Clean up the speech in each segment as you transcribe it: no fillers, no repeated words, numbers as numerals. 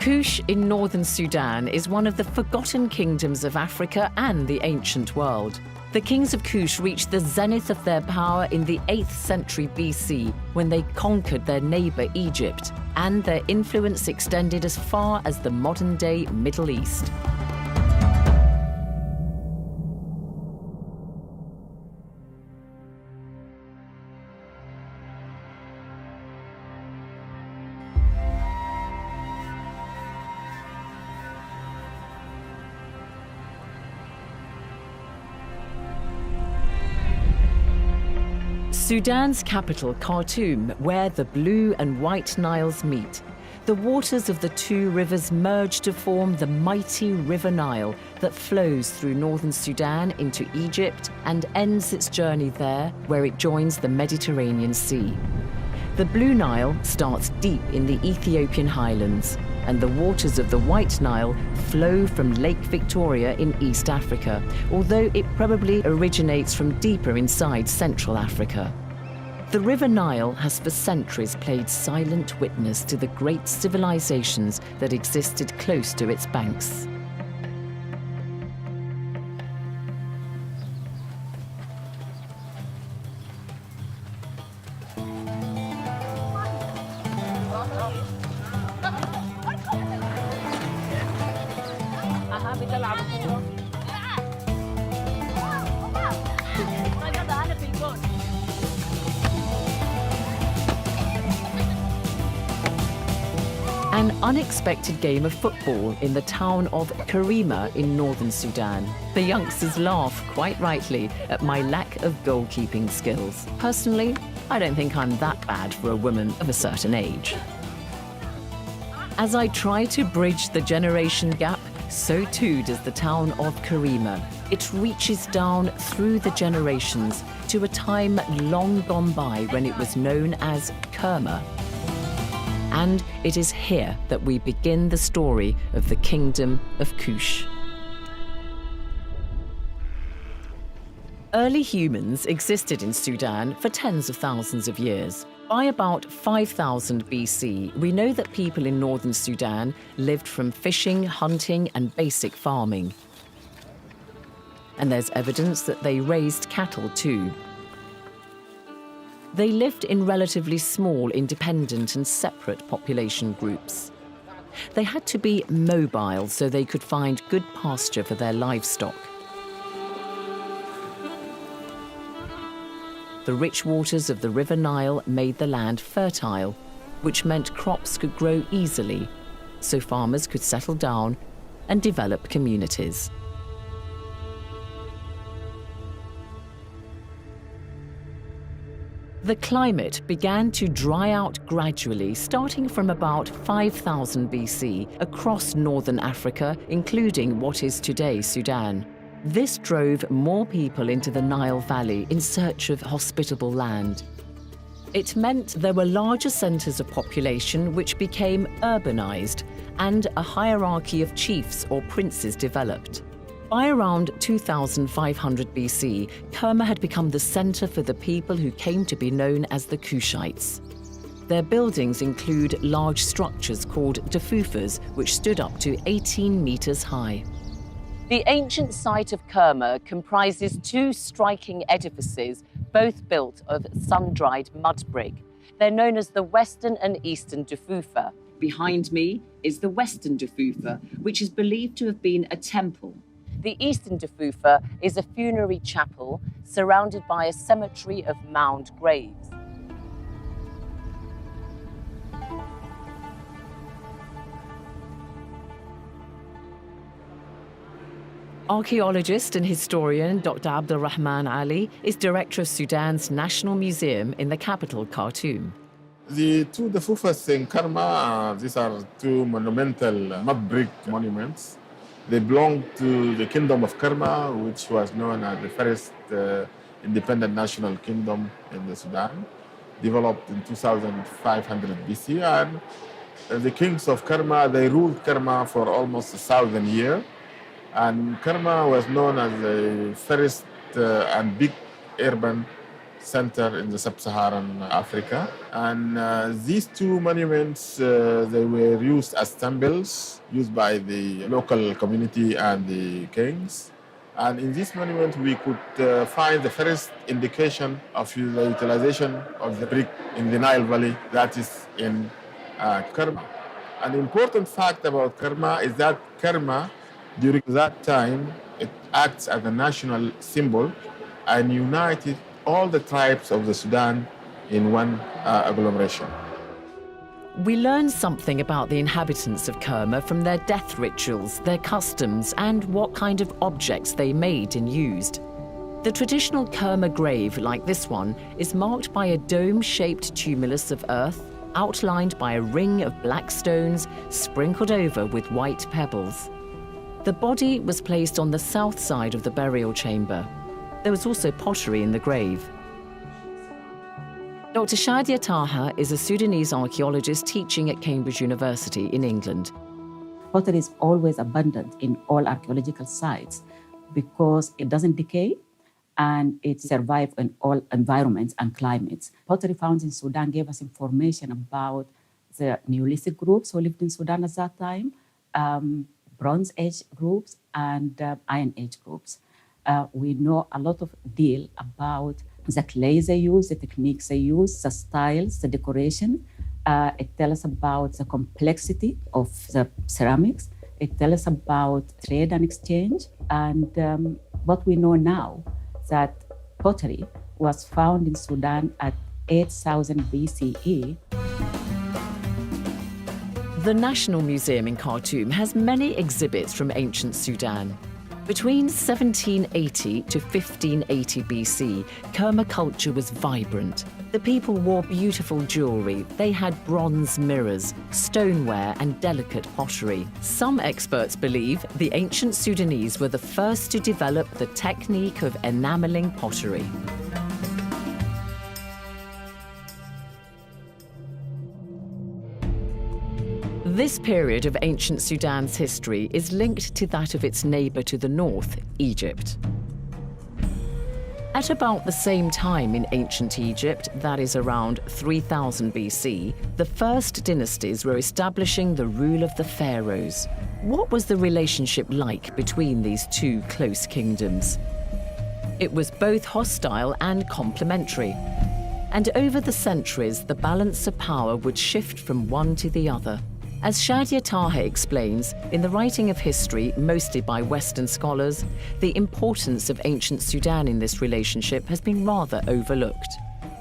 Kush in northern Sudan is one of the forgotten kingdoms of Africa and the ancient world. The kings of Kush reached the zenith of their power in the 8th century BC when they conquered their neighbor Egypt, and their influence extended as far as the modern-day Middle East. Sudan's capital, Khartoum, where the Blue and White Niles meet. The waters of the two rivers merge to form the mighty River Nile that flows through northern Sudan into Egypt and ends its journey there, where it joins the Mediterranean Sea. The Blue Nile starts deep in the Ethiopian highlands, and the waters of the White Nile flow from Lake Victoria in East Africa, although it probably originates from deeper inside Central Africa. The River Nile has for centuries played silent witness to the great civilizations that existed close to its banks. An unexpected game of football in the town of Karima in northern Sudan. The youngsters laugh, quite rightly, at my lack of goalkeeping skills. Personally, I don't think I'm that bad for a woman of a certain age. As I try to bridge the generation gap, so too does the town of Karima. It reaches down through the generations to a time long gone by when it was known as Kerma. And it is here that we begin the story of the Kingdom of Kush. Early humans existed in Sudan for tens of thousands of years. By about 5000 BC, we know that people in northern Sudan lived from fishing, hunting, and basic farming. And there's evidence that they raised cattle too. They lived in relatively small, independent and separate population groups. They had to be mobile so they could find good pasture for their livestock. The rich waters of the River Nile made the land fertile, which meant crops could grow easily, so farmers could settle down and develop communities. The climate began to dry out gradually, starting from about 5000 BC across northern Africa, including what is today Sudan. This drove more people into the Nile Valley in search of hospitable land. It meant there were larger centers of population which became urbanized, and a hierarchy of chiefs or princes developed. By around 2500 BC, Kerma had become the center for the people who came to be known as the Kushites. Their buildings include large structures called dafufas, which stood up to 18 meters high. The ancient site of Kerma comprises two striking edifices, both built of sun-dried mud brick. They're known as the Western and Eastern dafufa. Behind me is the Western dafufa, which is believed to have been a temple. The Eastern dafufa is a funerary chapel surrounded by a cemetery of mound graves. Archaeologist and historian Dr. Abdulrahman Ali is director of Sudan's National Museum in the capital, Khartoum. The two dafufas in Kerma, these are two monumental mud brick monuments. They belong to the Kingdom of Kerma, which was known as the first independent national kingdom in the Sudan, developed in 2500 BC. And the kings of Kerma, they ruled Kerma for almost 1,000 years. And Kerma was known as the first and big urban center in the sub-Saharan Africa. And these two monuments, they were used as temples, used by the local community and the kings. And in this monument, we could find the first indication of the utilization of the brick in the Nile Valley, that is in Kerma. An important fact about Kerma is that Kerma, during that time, it acts as a national symbol and united all the tribes of the Sudan in one agglomeration. We learn something about the inhabitants of Kerma from their death rituals, their customs, and what kind of objects they made and used. The traditional Kerma grave, like this one, is marked by a dome-shaped tumulus of earth, outlined by a ring of black stones sprinkled over with white pebbles. The body was placed on the south side of the burial chamber. There was also pottery in the grave. Dr. Shadia Taha is a Sudanese archaeologist teaching at Cambridge University in England. Pottery is always abundant in all archaeological sites because it doesn't decay and it survives in all environments and climates. Pottery found in Sudan gave us information about the Neolithic groups who lived in Sudan at that time, Bronze Age groups, and Iron Age groups. We know a lot of deal about the clays they use, the techniques they use, the styles, the decoration. It tells us about the complexity of the ceramics. It tells us about trade and exchange. And what we know now, that pottery was found in Sudan at 8,000 BCE. The National Museum in Khartoum has many exhibits from ancient Sudan. Between 1780 to 1580 BC, Kerma culture was vibrant. The people wore beautiful jewelry. They had bronze mirrors, stoneware, and delicate pottery. Some experts believe the ancient Sudanese were the first to develop the technique of enameling pottery. This period of ancient Sudan's history is linked to that of its neighbor to the north, Egypt. At about the same time in ancient Egypt, that is around 3000 BC, the first dynasties were establishing the rule of the pharaohs. What was the relationship like between these two close kingdoms? It was both hostile and complementary. And over the centuries, the balance of power would shift from one to the other. As Shadia Taha explains, in the writing of history, mostly by Western scholars, the importance of ancient Sudan in this relationship has been rather overlooked.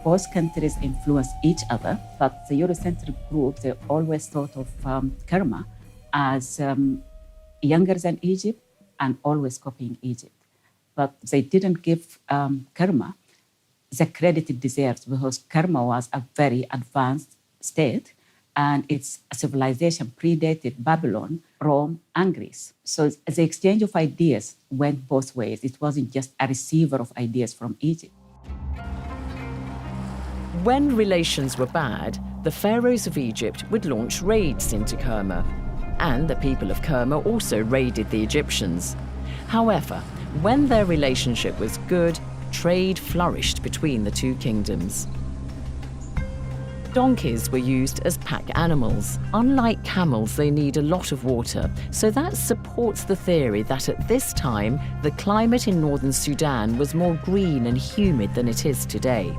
Both countries influence each other, but the Eurocentric group, they always thought of Kerma as younger than Egypt and always copying Egypt. But they didn't give Kerma the credit it deserves because Kerma was a very advanced state and its civilization predated Babylon, Rome, and Greece. So the exchange of ideas went both ways. It wasn't just a receiver of ideas from Egypt. When relations were bad, the pharaohs of Egypt would launch raids into Kerma, and the people of Kerma also raided the Egyptians. However, when their relationship was good, trade flourished between the two kingdoms. Donkeys were used as pack animals. Unlike camels, they need a lot of water, so that supports the theory that at this time, the climate in northern Sudan was more green and humid than it is today.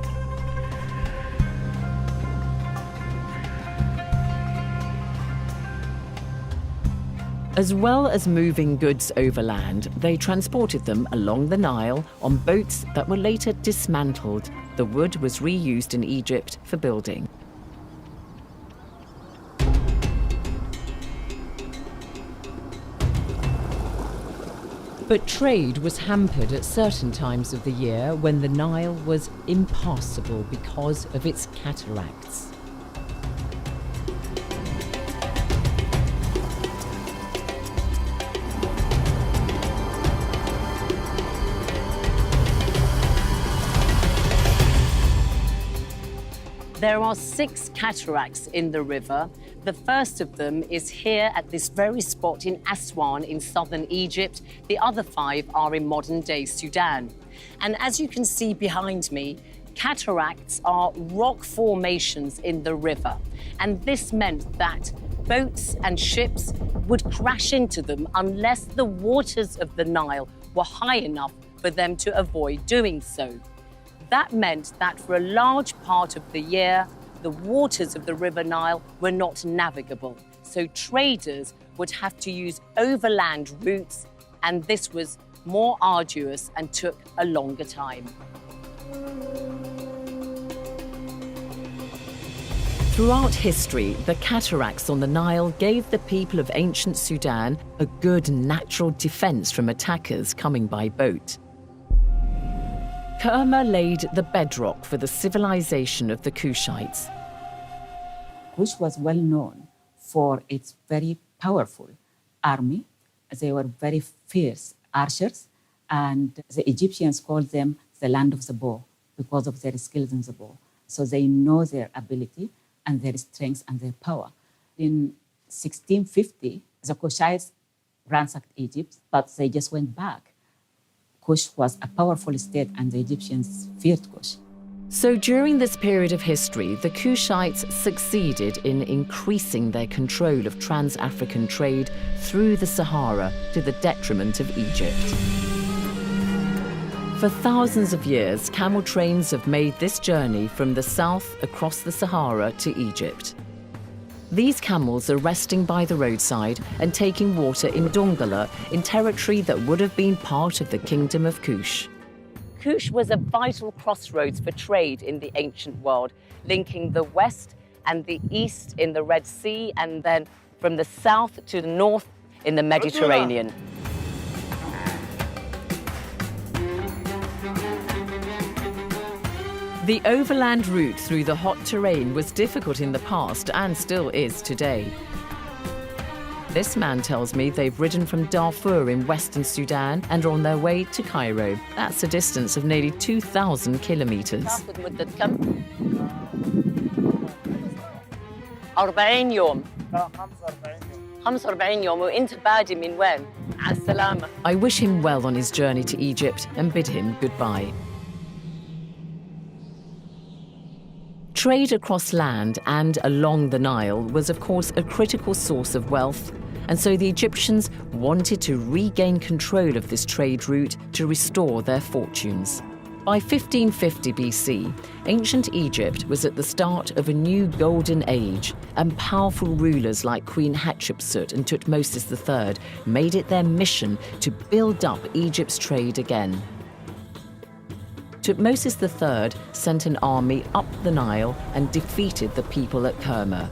As well as moving goods overland, they transported them along the Nile on boats that were later dismantled. The wood was reused in Egypt for building. But trade was hampered at certain times of the year when the Nile was impassable because of its cataracts. There are 6 cataracts in the river. The first of them is here at this very spot in Aswan in southern Egypt. The other 5 are in modern-day Sudan. And as you can see behind me, Cataracts are rock formations in the river, and this meant that boats and ships would crash into them unless the waters of the Nile were high enough for them to avoid doing so. That meant that for a large part of the year, the waters of the River Nile were not navigable, so traders would have to use overland routes, and this was more arduous and took a longer time. Throughout history, the cataracts on the Nile gave the people of ancient Sudan a good natural defense from attackers coming by boat. Kerma laid the bedrock for the civilization of the Kushites. Kush was well known for its very powerful army. They were very fierce archers, and the Egyptians called them the land of the bow because of their skills in the bow. So they know their ability and their strength and their power. In 1650, the Kushites ransacked Egypt, but they just went back. Kush was a powerful state, and the Egyptians feared Kush. So during this period of history, the Kushites succeeded in increasing their control of trans-African trade through the Sahara to the detriment of Egypt. For thousands of years, camel trains have made this journey from the south across the Sahara to Egypt. These camels are resting by the roadside and taking water in Dongola, in territory that would have been part of the Kingdom of Kush. Kush was a vital crossroads for trade in the ancient world, linking the west and the east in the Red Sea, and then from the south to the north in the Mediterranean. The overland route through the hot terrain was difficult in the past and still is today. This man tells me they've ridden from Darfur in western Sudan and are on their way to Cairo. That's a distance of nearly 2,000 kilometers. 40 يوم. 45 يوم وانت بادي من وين؟ على السلامة. I wish him well on his journey to Egypt and bid him goodbye. Trade across land and along the Nile was, of course, a critical source of wealth, and so the Egyptians wanted to regain control of this trade route to restore their fortunes. By 1550 BC, ancient Egypt was at the start of a new golden age, and powerful rulers like Queen Hatshepsut and Tutmosis III made it their mission to build up Egypt's trade again. Tutmosis III sent an army up the Nile and defeated the people at Kerma.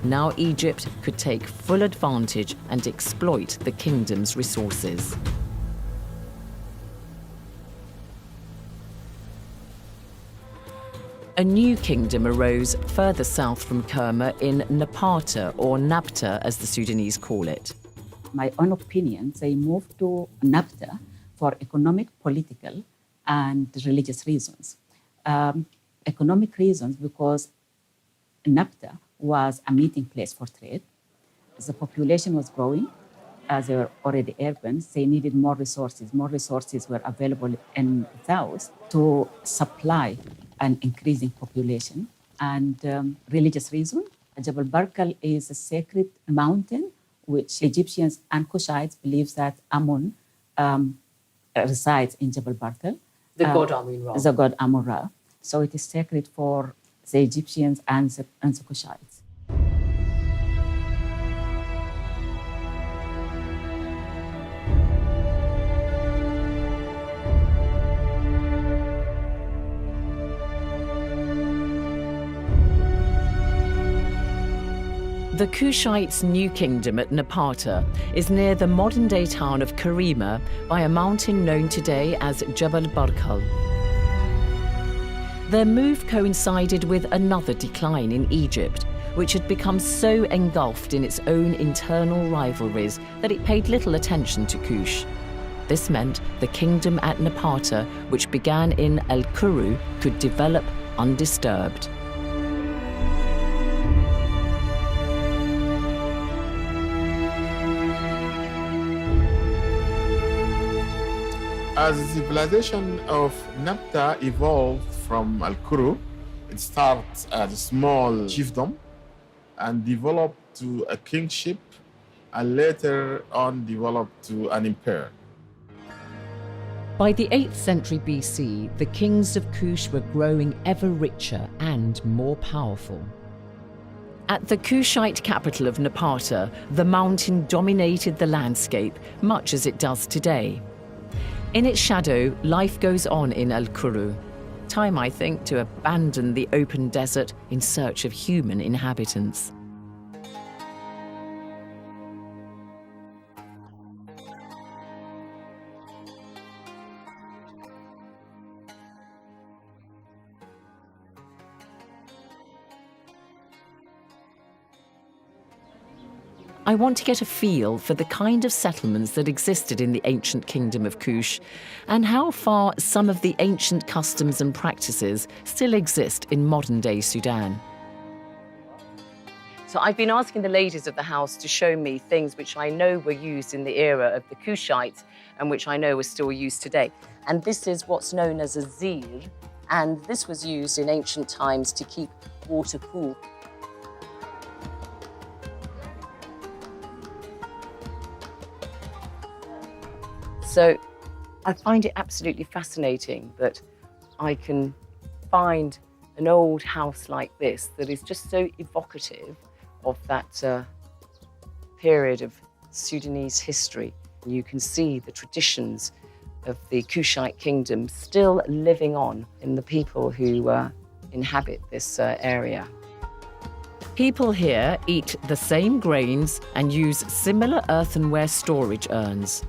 Now Egypt could take full advantage and exploit the kingdom's resources. A new kingdom arose further south from Kerma in Napata, or Nabta as the Sudanese call it. My own opinion, they moved to Nabta for economic, political, and religious reasons. Economic reasons because Nabta was a meeting place for trade. The population was growing. They were already urban. They needed more resources. More resources were available in the south to supply an increasing population. And religious reason, Jabal Barkal is a sacred mountain which Egyptians and Kushites believe that Amun resides in Jabal Barkal. The god Amun-Ra. The god Amun-Ra. So it is sacred for the Egyptians and the Kushites. The Kushites' new kingdom at Napata is near the modern-day town of Karima by a mountain known today as Jabal Barkal. Their move coincided with another decline in Egypt, which had become so engulfed in its own internal rivalries that it paid little attention to Kush. This meant the kingdom at Napata, which began in El-Kuru, could develop undisturbed. As the civilization of Nabta evolved from Al-Kuru. It starts as a small chiefdom and developed to a kingship, and later on developed to an empire. By the 8th century BC, the kings of Kush were growing ever richer and more powerful. At the Kushite capital of Napata, the mountain dominated the landscape, much as it does today. In its shadow, life goes on in Al-Kuru. Time, I think, to abandon the open desert in search of human inhabitants. I want to get a feel for the kind of settlements that existed in the ancient kingdom of Kush and how far some of the ancient customs and practices still exist in modern-day Sudan. So I've been asking the ladies of the house to show me things which I know were used in the era of the Kushites and which I know are still used today. And this is what's known as a zir, and this was used in ancient times to keep water cool. So I find it absolutely fascinating that I can find an old house like this that is just so evocative of that period of Sudanese history. You can see the traditions of the Kushite kingdom still living on in the people who inhabit this area. People here eat the same grains and use similar earthenware storage urns.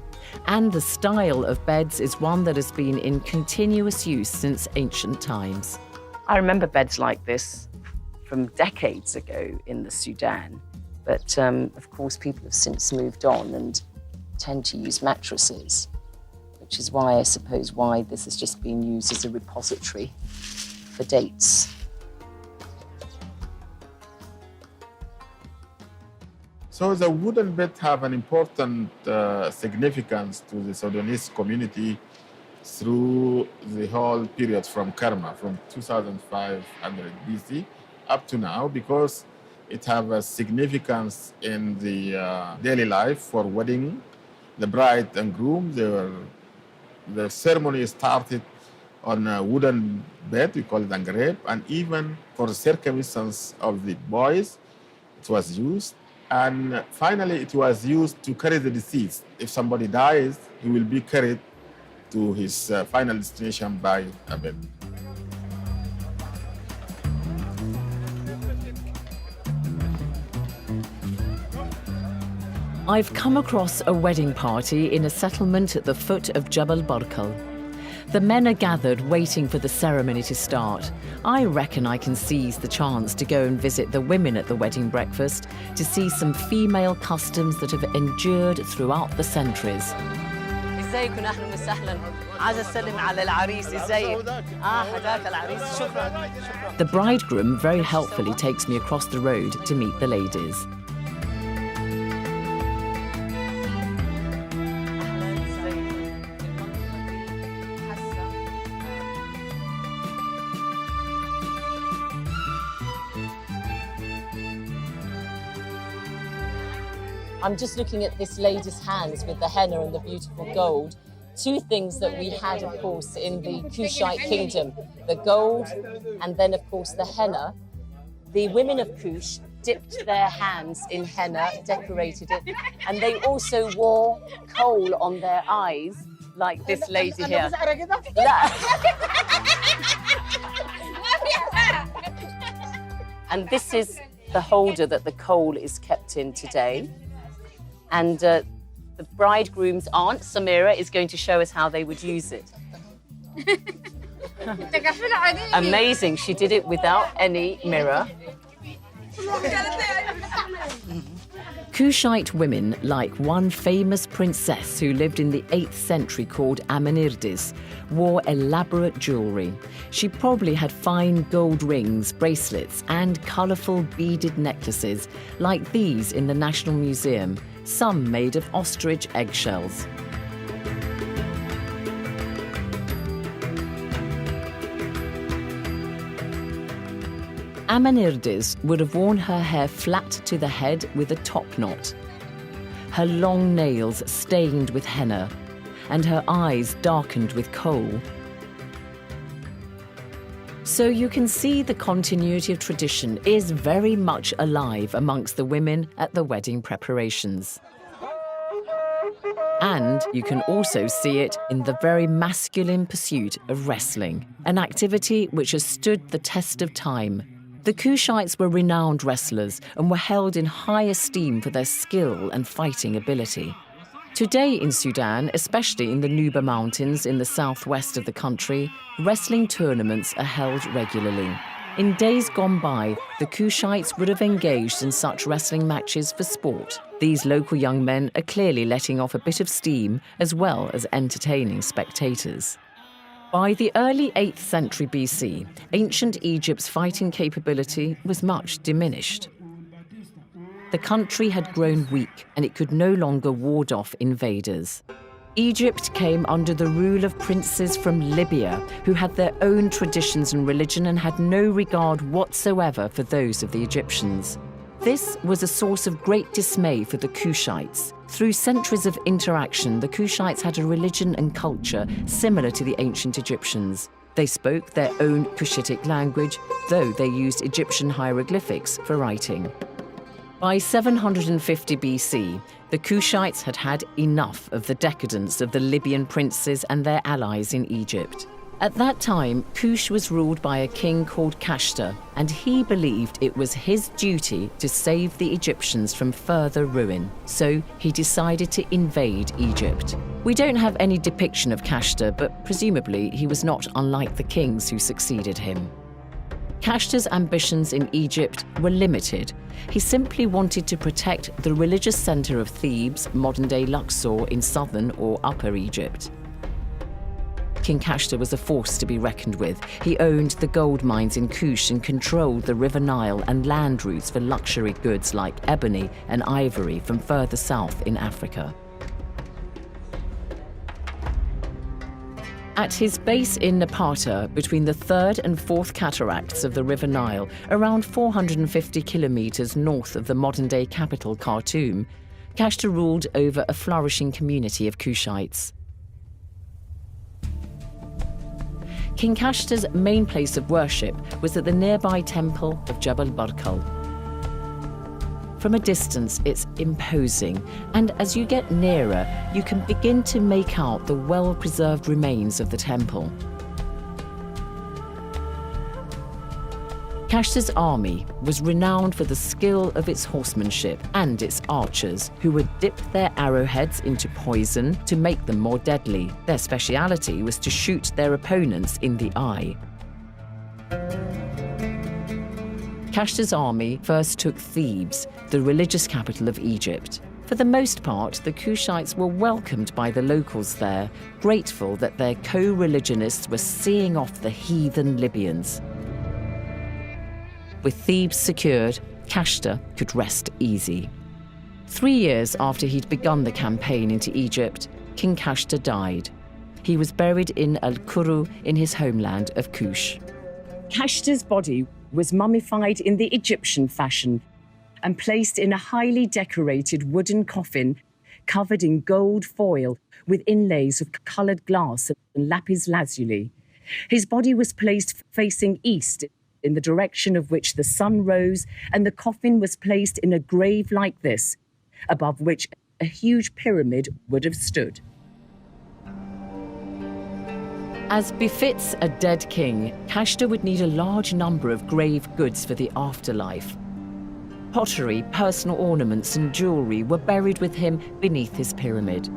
And the style of beds is one that has been in continuous use since ancient times. I remember beds like this from decades ago in the Sudan, but of course people have since moved on and tend to use mattresses, which is why I suppose why this has just been used as a repository for dates. So the wooden bed have an important significance to the Sudanese community through the whole period from Karma, from 2500 BC up to now, because it have a significance in the daily life for wedding. The bride and groom, the ceremony started on a wooden bed, we call it angareb, and even for the circumcision of the boys, it was used. And finally, it was used to carry the deceased. If somebody dies, he will be carried to his final destination by a bed. I've come across a wedding party in a settlement at the foot of Jabal Barkal. The men are gathered waiting for the ceremony to start. I reckon I can seize the chance to go and visit the women at the wedding breakfast to see some female customs that have endured throughout the centuries. ازيكم اهلا وسهلا عايز اسلم على العريس ازيك هداك العريس شكرا. The bridegroom very helpfully takes me across the road to meet the ladies. I'm just looking at this lady's hands with the henna and the beautiful gold. Two things that we had, of course, in the Kushite kingdom, the gold and then, of course, the henna. The women of Kush dipped their hands in henna, decorated it, and they also wore coal on their eyes, like this lady here. And this is the holder that the coal is kept in today. And the bridegroom's aunt, Samira, is going to show us how they would use it. Amazing, she did it without any mirror. Kushite women, like one famous princess who lived in the 8th century called Amanirdis, wore elaborate jewellery. She probably had fine gold rings, bracelets, and colourful beaded necklaces, like these in the National Museum, some made of ostrich eggshells. Amanirdes would have worn her hair flat to the head with a top knot, her long nails stained with henna, and her eyes darkened with kohl. So you can see the continuity of tradition is very much alive amongst the women at the wedding preparations. And you can also see it in the very masculine pursuit of wrestling, an activity which has stood the test of time. The Kushites were renowned wrestlers and were held in high esteem for their skill and fighting ability. Today in Sudan, especially in the Nuba Mountains in the southwest of the country, wrestling tournaments are held regularly. In days gone by, the Kushites would have engaged in such wrestling matches for sport. These local young men are clearly letting off a bit of steam as well as entertaining spectators. By the early 8th century BC, ancient Egypt's fighting capability was much diminished. The country had grown weak and it could no longer ward off invaders. Egypt came under the rule of princes from Libya who had their own traditions and religion and had no regard whatsoever for those of the Egyptians. This was a source of great dismay for the Kushites. Through centuries of interaction, the Kushites had a religion and culture similar to the ancient Egyptians. They spoke their own Cushitic language, though they used Egyptian hieroglyphics for writing. By 750 BC, the Kushites had had enough of the decadence of the Libyan princes and their allies in Egypt. At that time, Kush was ruled by a king called Kashta, and he believed it was his duty to save the Egyptians from further ruin. So he decided to invade Egypt. We don't have any depiction of Kashta, but presumably he was not unlike the kings who succeeded him. Kashta's ambitions in Egypt were limited. He simply wanted to protect the religious center of Thebes, modern-day Luxor, in southern or upper Egypt. King Kashta was a force to be reckoned with. He owned the gold mines in Kush and controlled the River Nile and land routes for luxury goods like ebony and ivory from further south in Africa. At his base in Napata, between the 3rd and 4th cataracts of the River Nile, around 450 kilometers north of the modern-day capital Khartoum, Kashta ruled over a flourishing community of Kushites. King Kashta's main place of worship was at the nearby temple of Jabal Barkal. From a distance, it's imposing, and as you get nearer, you can begin to make out the well-preserved remains of the temple. Kashta's army was renowned for the skill of its horsemanship and its archers, who would dip their arrowheads into poison to make them more deadly. Their speciality was to shoot their opponents in the eye. Kashta's army first took Thebes, the religious capital of Egypt. For the most part, the Kushites were welcomed by the locals there, grateful that their co-religionists were seeing off the heathen Libyans. With Thebes secured, Kashta could rest easy. 3 years after he'd begun the campaign into Egypt, King Kashta died. He was buried in Al-Kuru in his homeland of Kush. Kashta's body was mummified in the Egyptian fashion and placed in a highly decorated wooden coffin covered in gold foil with inlays of coloured glass and lapis lazuli. His body was placed facing east in the direction of which the sun rose, and the coffin was placed in a grave like this, above which a huge pyramid would have stood. As befits a dead king, Kashta would need a large number of grave goods for the afterlife. Pottery, personal ornaments and jewellery were buried with him beneath his pyramid.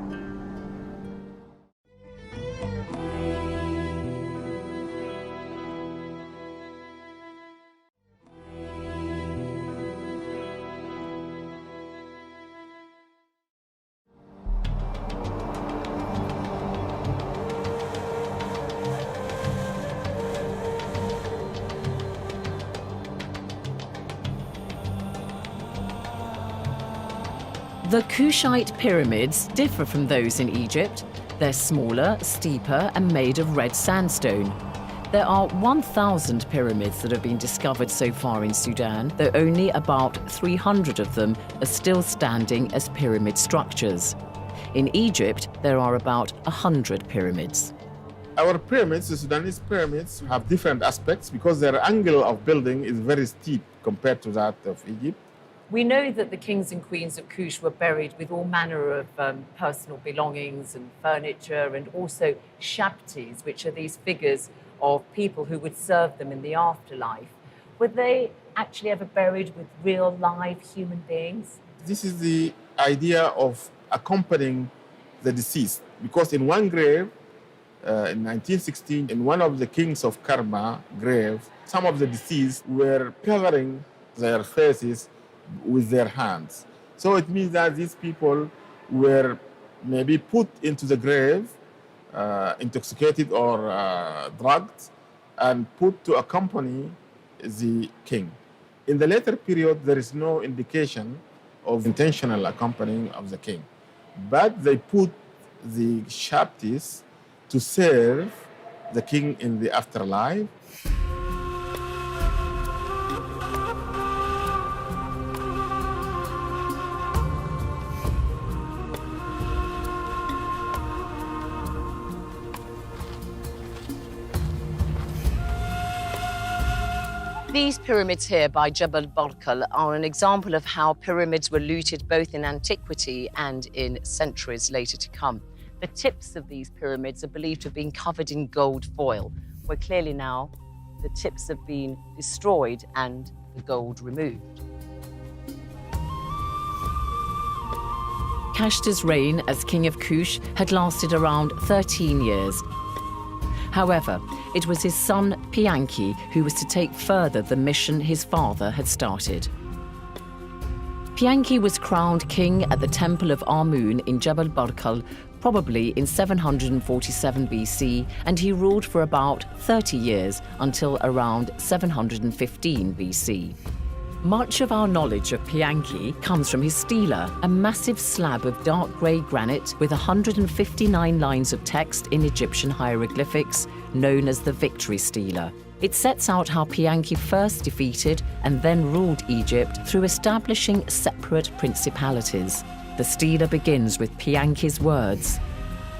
The Kushite pyramids differ from those in Egypt. They're smaller, steeper, and made of red sandstone. There are 1,000 pyramids that have been discovered so far in Sudan, though only about 300 of them are still standing as pyramid structures. In Egypt, there are about 100 pyramids. Our pyramids, the Sudanese pyramids, have different aspects because their angle of building is very steep compared to that of Egypt. We know that the kings and queens of Kush were buried with all manner of personal belongings and furniture, and also shabtis, which are these figures of people who would serve them in the afterlife. Were they actually ever buried with real live human beings? This is the idea of accompanying the deceased, because in one grave, in 1916, in one of the kings of Karma grave, some of the deceased were covering their faces with their hands. So it means that these people were maybe put into the grave, intoxicated or drugged, and put to accompany the king. In the later period, there is no indication of intentional accompanying of the king, but they put the shabtis to serve the king in the afterlife. These pyramids here by Jebel Barkal are an example of how pyramids were looted both in antiquity and in centuries later to come. The tips of these pyramids are believed to have been covered in gold foil, where clearly now the tips have been destroyed and the gold removed. Kashta's reign as king of Kush had lasted around 13 years. However, it was his son Pianki who was to take further the mission his father had started. Pianki was crowned king at the temple of Amun in Jebel Barkal, probably in 747 BC, and he ruled for about 30 years until around 715 BC. Much of our knowledge of Pianki comes from his stela, a massive slab of dark grey granite with 159 lines of text in Egyptian hieroglyphics, known as the Victory Stela. It sets out how Pianki first defeated and then ruled Egypt through establishing separate principalities. The stela begins with Pianki's words.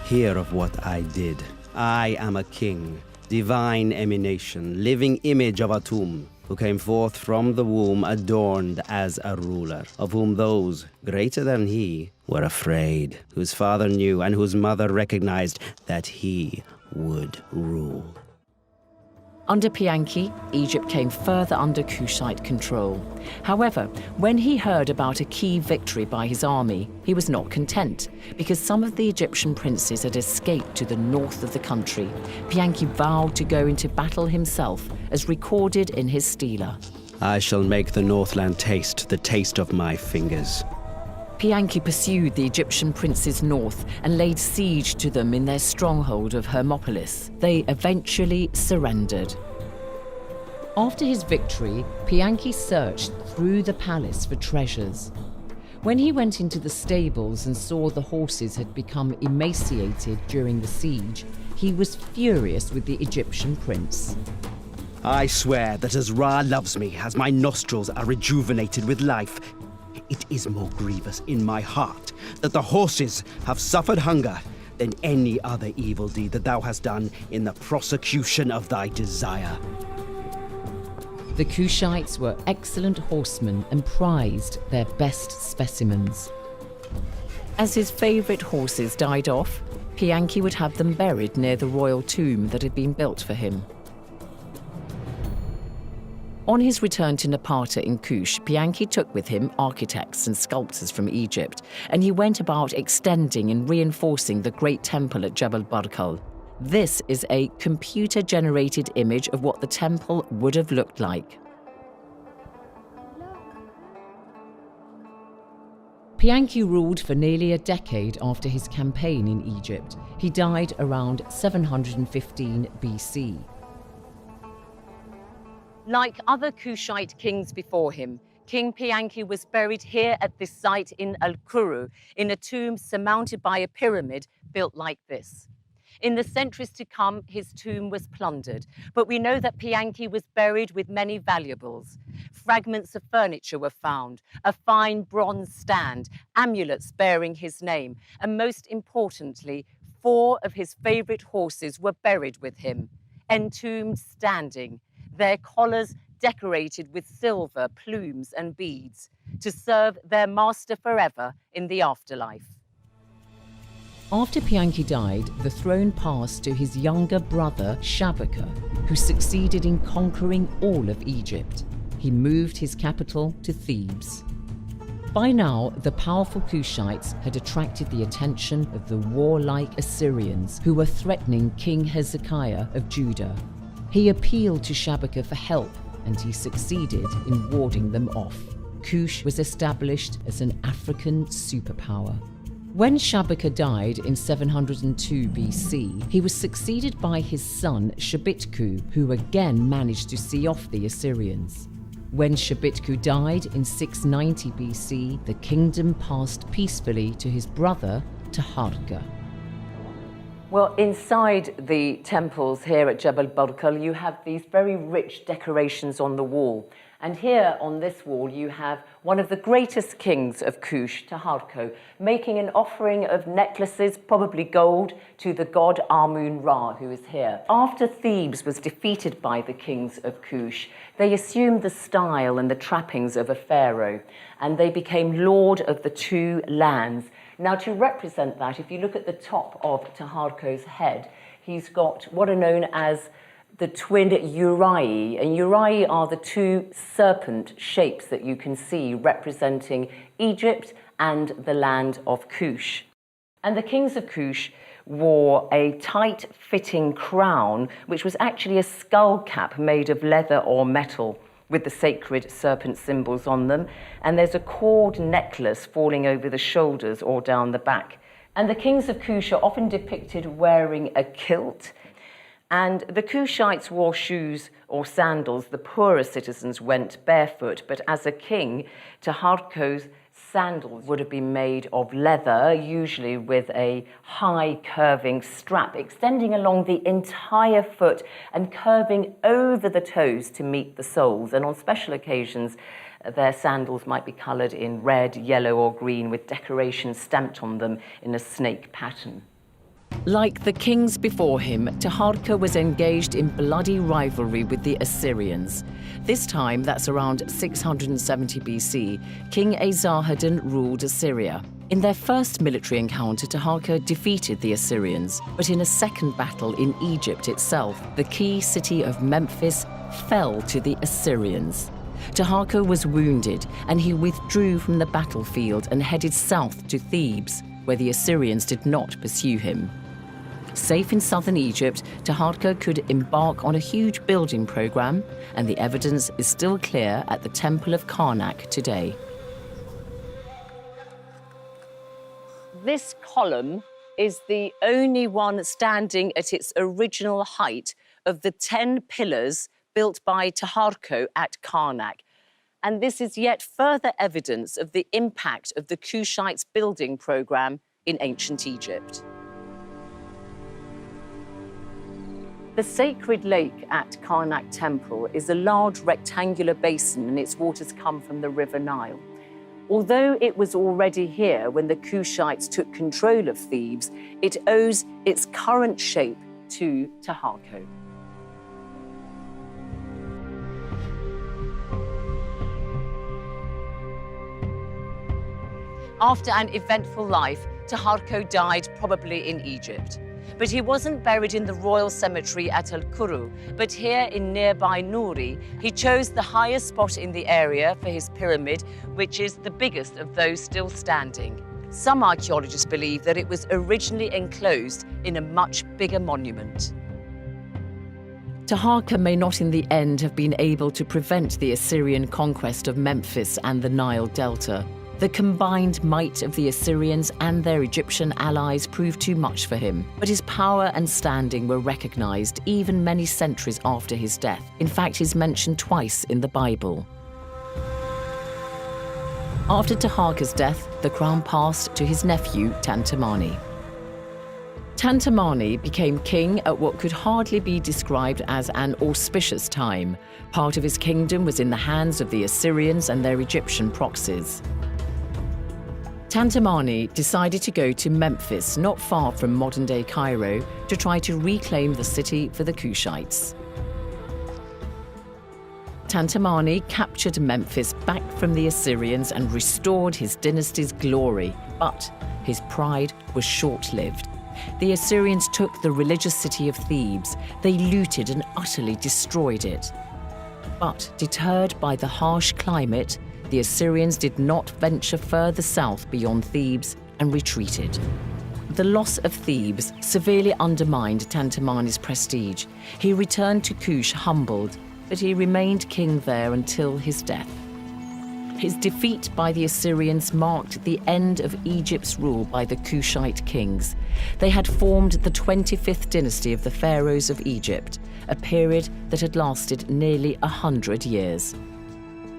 Hear of what I did. I am a king, divine emanation, living image of Atum, who came forth from the womb adorned as a ruler, of whom those greater than he were afraid, whose father knew and whose mother recognized that he would rule. Under Pianki, Egypt came further under Kushite control. However, when he heard about a key victory by his army, he was not content, because some of the Egyptian princes had escaped to the north of the country. Pianki vowed to go into battle himself, as recorded in his stela. I shall make the Northland taste the taste of my fingers. Pianki pursued the Egyptian princes north and laid siege to them in their stronghold of Hermopolis. They eventually surrendered. After his victory, Pianki searched through the palace for treasures. When he went into the stables and saw the horses had become emaciated during the siege, he was furious with the Egyptian prince. I swear that as Ra loves me, as my nostrils are rejuvenated with life, it is more grievous in my heart that the horses have suffered hunger than any other evil deed that thou hast done in the prosecution of thy desire. The Kushites were excellent horsemen and prized their best specimens. As his favorite horses died off, Pianki would have them buried near the royal tomb that had been built for him. On his return to Napata in Kush, Pianki took with him architects and sculptors from Egypt, and he went about extending and reinforcing the great temple at Jebel Barkal. This is a computer-generated image of what the temple would have looked like. Pianki ruled for nearly a decade after his campaign in Egypt. He died around 715 BC. Like other Kushite kings before him, King Pianki was buried here at this site in Al-Kuru in a tomb surmounted by a pyramid built like this. In the centuries to come, his tomb was plundered, but we know that Pianki was buried with many valuables. Fragments of furniture were found, a fine bronze stand, amulets bearing his name, and most importantly, 4 of his favorite horses were buried with him, entombed standing, their collars decorated with silver, plumes, and beads, to serve their master forever in the afterlife. After Pianki died, the throne passed to his younger brother Shabaka, who succeeded in conquering all of Egypt. He moved his capital to Thebes. By now, the powerful Kushites had attracted the attention of the warlike Assyrians, who were threatening King Hezekiah of Judah. He appealed to Shabaka for help, and he succeeded in warding them off. Kush was established as an African superpower. When Shabaka died in 702 BC, he was succeeded by his son Shabitku, who again managed to see off the Assyrians. When Shabitku died in 690 BC, the kingdom passed peacefully to his brother Taharka. Well, inside the temples here at Jebel Barkal, you have these very rich decorations on the wall. And here on this wall, you have one of the greatest kings of Kush, Taharko, making an offering of necklaces, probably gold, to the god Amun-Ra, who is here. After Thebes was defeated by the kings of Kush, they assumed the style and the trappings of a pharaoh, and they became lord of the 2 lands. Now, to represent that, if you look at the top of Taharko's head, he's got what are known as the twin uraei, and uraei are the 2 serpent shapes that you can see representing Egypt and the land of Kush. And the kings of Kush wore a tight-fitting crown, which was actually a skull cap made of leather or metal, with the sacred serpent symbols on them, and there's a cord necklace falling over the shoulders or down the back. And the kings of Kush are often depicted wearing a kilt, and the Kushites wore shoes or sandals. The poorer citizens went barefoot, but as a king, Taharko's sandals would have been made of leather, usually with a high curving strap extending along the entire foot and curving over the toes to meet the soles. And on special occasions, their sandals might be coloured in red, yellow, or green with decorations stamped on them in a snake pattern. Like the kings before him, Taharka was engaged in bloody rivalry with the Assyrians. This time, that's around 670 BC, King Esarhaddon ruled Assyria. In their first military encounter, Taharka defeated the Assyrians, but in a second battle in Egypt itself, the key city of Memphis fell to the Assyrians. Taharka was wounded, and he withdrew from the battlefield and headed south to Thebes, where the Assyrians did not pursue him. Safe in southern Egypt, Taharka could embark on a huge building program, and the evidence is still clear at the Temple of Karnak today. This column is the only one standing at its original height of the 10 pillars built by Taharko at Karnak. And this is yet further evidence of the impact of the Kushites' building program in ancient Egypt. The sacred lake at Karnak Temple is a large rectangular basin, and its waters come from the River Nile. Although it was already here when the Kushites took control of Thebes, it owes its current shape to Taharko. After an eventful life, Taharko died probably in Egypt. But he wasn't buried in the royal cemetery at Al-Kuru, but here in nearby Nuri, he chose the highest spot in the area for his pyramid, which is the biggest of those still standing. Some archaeologists believe that it was originally enclosed in a much bigger monument. Taharka may not in the end have been able to prevent the Assyrian conquest of Memphis and the Nile Delta. The combined might of the Assyrians and their Egyptian allies proved too much for him, but his power and standing were recognized even many centuries after his death. In fact, he's mentioned twice in the Bible. After Taharka's death, the crown passed to his nephew, Tantamani. Tantamani became king at what could hardly be described as an auspicious time. Part of his kingdom was in the hands of the Assyrians and their Egyptian proxies. Tantamani decided to go to Memphis, not far from modern-day Cairo, to try to reclaim the city for the Kushites. Tantamani captured Memphis back from the Assyrians and restored his dynasty's glory, but his pride was short-lived. The Assyrians took the religious city of Thebes. They looted and utterly destroyed it. But deterred by the harsh climate, the Assyrians did not venture further south beyond Thebes and retreated. The loss of Thebes severely undermined Tantamani's prestige. He returned to Kush humbled, but he remained king there until his death. His defeat by the Assyrians marked the end of Egypt's rule by the Kushite kings. They had formed the 25th dynasty of the pharaohs of Egypt, a period that had lasted nearly 100 years.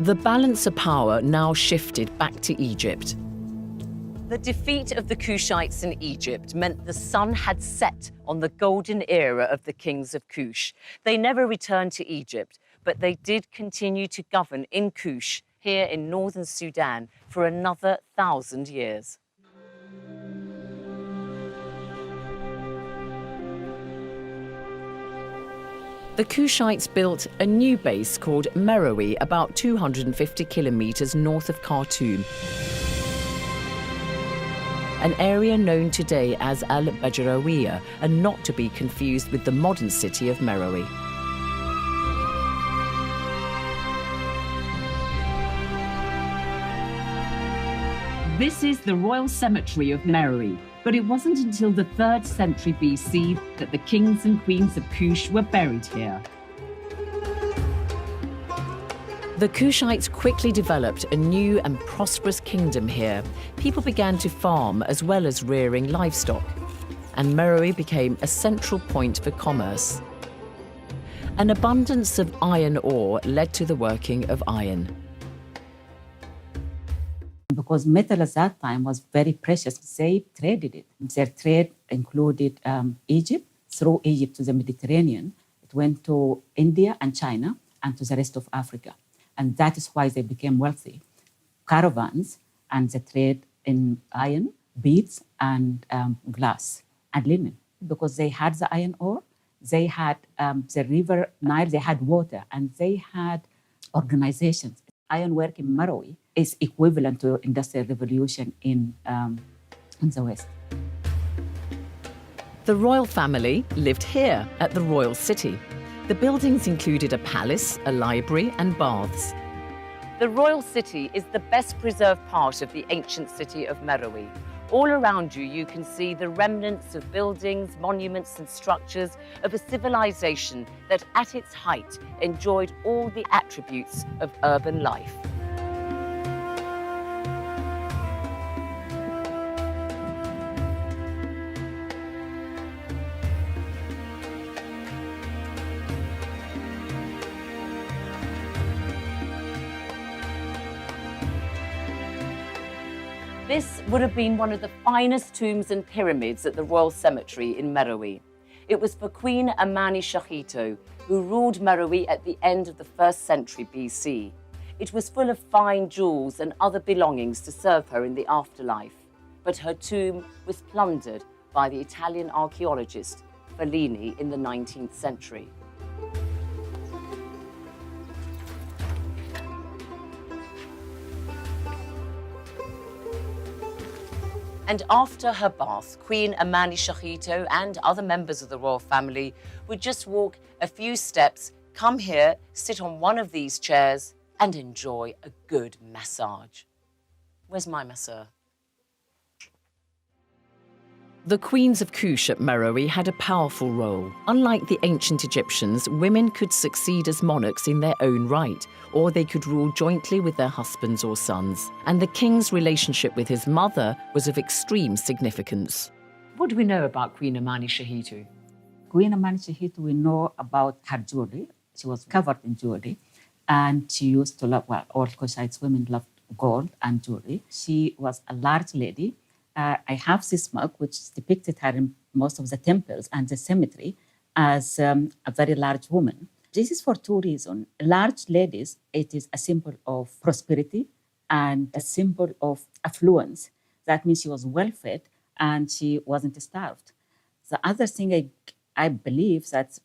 The balance of power now shifted back to Egypt. The defeat of the Kushites in Egypt meant the sun had set on the golden era of the kings of Kush. They never returned to Egypt, but they did continue to govern in Kush, here in northern Sudan, for another 1,000 years. The Kushites built a new base called Meroe, about 250 kilometers north of Khartoum, an area known today as Al-Bajrawiya, and not to be confused with the modern city of Meroe. This is the royal cemetery of Meroe, but it wasn't until the 3rd century BC that the kings and queens of Kush were buried here. The Kushites quickly developed a new and prosperous kingdom here. People began to farm as well as rearing livestock, and Meroe became a central point for commerce. An abundance of iron ore led to the working of iron. Because metal at that time was very precious, they traded it. Their trade included Egypt, through Egypt to the Mediterranean. It went to India and China and to the rest of Africa. And that is why they became wealthy. Caravans and the trade in iron, beads, and glass and linen. Because they had the iron ore, they had the river Nile, they had water, and they had organizations. Ironwork in Meroe is equivalent to Industrial Revolution in the West. The royal family lived here at the royal city. The buildings included a palace, a library, and baths. The royal city is the best preserved part of the ancient city of Meroe. All around you, you can see the remnants of buildings, monuments, and structures of a civilization that at its height enjoyed all the attributes of urban life. This would have been one of the finest tombs and pyramids at the Royal Cemetery in Meroe. It was for Queen Amani Shahito, who ruled Meroe at the end of the 1st century BC. It was full of fine jewels and other belongings to serve her in the afterlife. But her tomb was plundered by the Italian archaeologist Fellini in the 19th century. And after her bath, Queen Amani Shahito and other members of the royal family would just walk a few steps, come here, sit on one of these chairs, and enjoy a good massage. Where's my masseur? The queens of Kush at Meroe had a powerful role. Unlike the ancient Egyptians, women could succeed as monarchs in their own right, or they could rule jointly with their husbands or sons. And the king's relationship with his mother was of extreme significance. What do we know about Queen Amani Shahito? Queen Amani Shahito, we know about her jewelry. She was covered in jewelry, and she used to love, well, all Kushites women loved gold and jewelry. She was a large lady, I have this mug, which depicted her in most of the temples and the cemetery as a very large woman. This is for two reasons. Large ladies, it is a symbol of prosperity and a symbol of affluence. That means she was well fed and she wasn't starved. The other thing I believe that,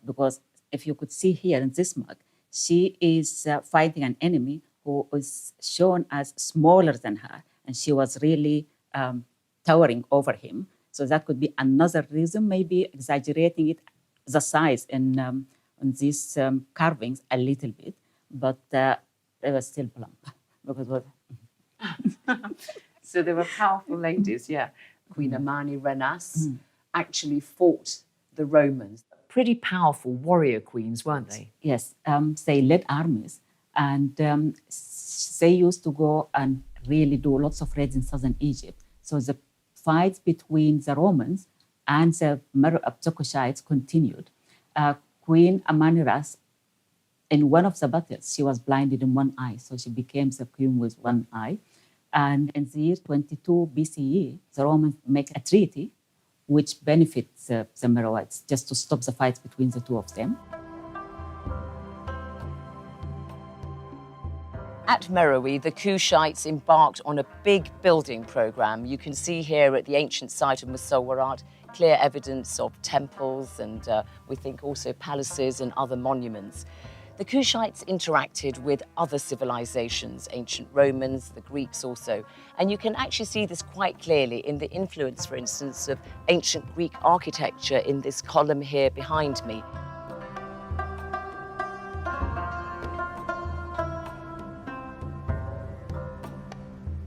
because if you could see here in this mug, she is fighting an enemy who is shown as smaller than her, and she was really towering over him. So that could be another reason, maybe exaggerating the size in these carvings a little bit, but they were still plump. Because So they were powerful ladies, yeah. Queen Amani Renas actually fought the Romans. Pretty powerful warrior queens, weren't they? Yes, they led armies, and they used to go and really do lots of raids in southern Egypt. So the fights between the Romans and the Kushites continued. Queen Amaniras, in one of the battles, she was blinded in one eye, so she became the queen with one eye. And in the year 22 BCE, the Romans make a treaty which benefits the Meroites, just to stop the fights between the two of them. At Meroe, the Kushites embarked on a big building program. You can see here at the ancient site of Musawarat clear evidence of temples and we think also palaces and other monuments. The Kushites interacted with other civilizations, ancient Romans, the Greeks also. And you can actually see this quite clearly in the influence, for instance, of ancient Greek architecture in this column here behind me.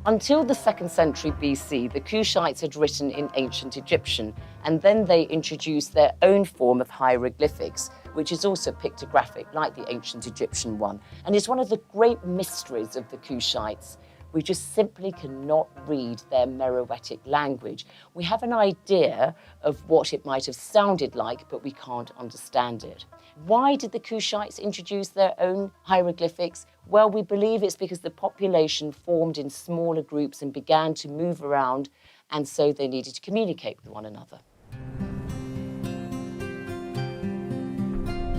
Until the 2nd century BC, the Kushites had written in ancient Egyptian, and then they introduced their own form of hieroglyphics, which is also pictographic, like the ancient Egyptian one. And it's one of the great mysteries of the Kushites. We just simply cannot read their Meroitic language. We have an idea of what it might have sounded like, but we can't understand it. Why did the Kushites introduce their own hieroglyphics? Well, we believe it's because the population formed in smaller groups and began to move around, and so they needed to communicate with one another.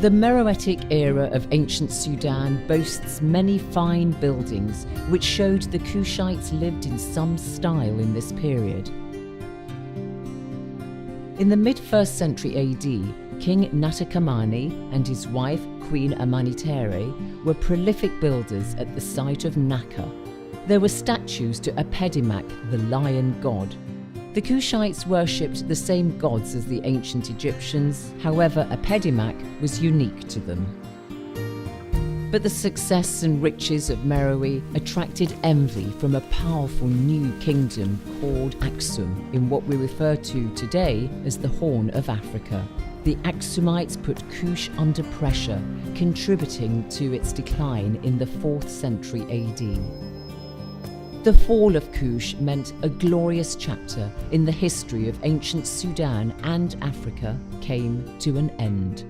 The Meroitic era of ancient Sudan boasts many fine buildings which showed the Kushites lived in some style in this period. In the mid-1st century AD, King Natakamani and his wife Queen Amanitere were prolific builders at the site of Naka. There were statues to Epedimac, the lion god. The Kushites worshipped the same gods as the ancient Egyptians, however, Epedimac was unique to them. But the success and riches of Meroe attracted envy from a powerful new kingdom called Aksum, in what we refer to today as the Horn of Africa. The Aksumites put Kush under pressure, contributing to its decline in the 4th century AD. The fall of Kush meant a glorious chapter in the history of ancient Sudan and Africa came to an end.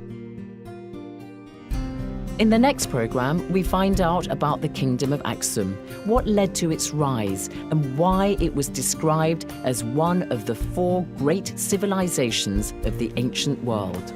In the next programme, we find out about the Kingdom of Aksum, what led to its rise, and why it was described as one of the 4 great civilizations of the ancient world.